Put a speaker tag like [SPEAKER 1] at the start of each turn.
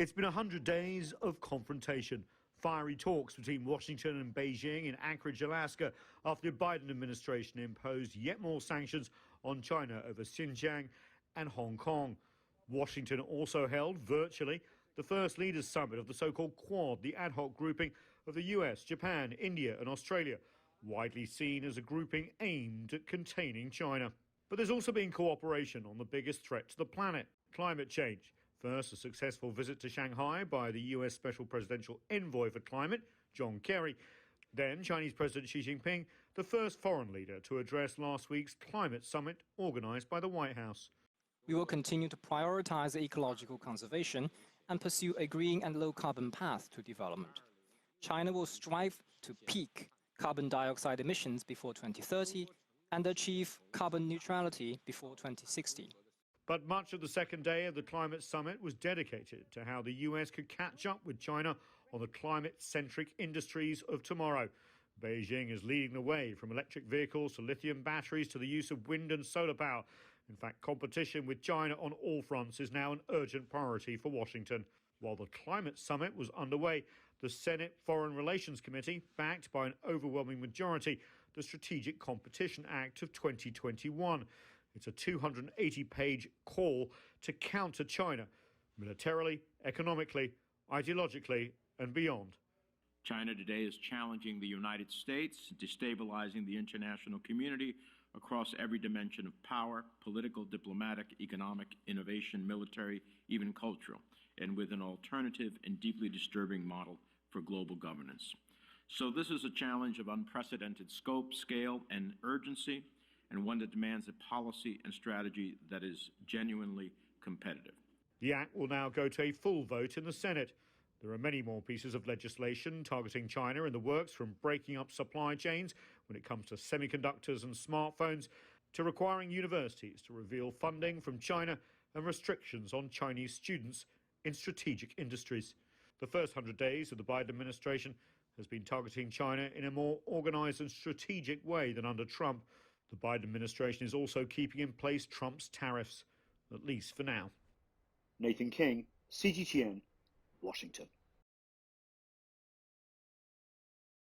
[SPEAKER 1] It's been 100 days of confrontation. Fiery talks between Washington and Beijing in Anchorage, Alaska, after the Biden administration imposed yet more sanctions on China over Xinjiang and Hong Kong. Washington also held, virtually, the first leaders' summit of the so-called Quad, the ad hoc grouping of the US, Japan, India and Australia, widely seen as a grouping aimed at containing China. But there's also been cooperation on the biggest threat to the planet, climate change. First, a successful visit to Shanghai by the US Special Presidential Envoy for Climate, John Kerry. Then Chinese President Xi Jinping, the first foreign leader to address last week's climate summit organised by the White House.
[SPEAKER 2] We will continue to prioritize ecological conservation and pursue a green and low-carbon path to development. China will strive to peak carbon dioxide emissions before 2030 and achieve carbon neutrality before 2060.
[SPEAKER 1] But much of the second day of the climate summit was dedicated to how the US could catch up with China on the climate-centric industries of tomorrow. Beijing is leading the way from electric vehicles to lithium batteries to the use of wind and solar power. In fact, competition with China on all fronts is now an urgent priority for Washington. While the climate summit was underway, the Senate Foreign Relations Committee, backed by an overwhelming majority, the Strategic Competition Act of 2021. It's a 280-page call to counter China, militarily, economically, ideologically, and beyond.
[SPEAKER 3] China today is challenging the United States, destabilizing the international community across every dimension of power, political, diplomatic, economic, innovation, military, even cultural, and with an alternative and deeply disturbing model for global governance. So this is a challenge of unprecedented scope, scale, and urgency, and one that demands a policy and strategy that is genuinely competitive.
[SPEAKER 1] The act will now go to a full vote in the Senate. There are many more pieces of legislation targeting China in the works, from breaking up supply chains when it comes to semiconductors and smartphones to requiring universities to reveal funding from China and restrictions on Chinese students in strategic industries. The first 100 days of the Biden administration has been targeting China in a more organised and strategic way than under Trump. The Biden administration is also keeping in place Trump's tariffs, at least for now.
[SPEAKER 4] Nathan King, CGTN, Washington.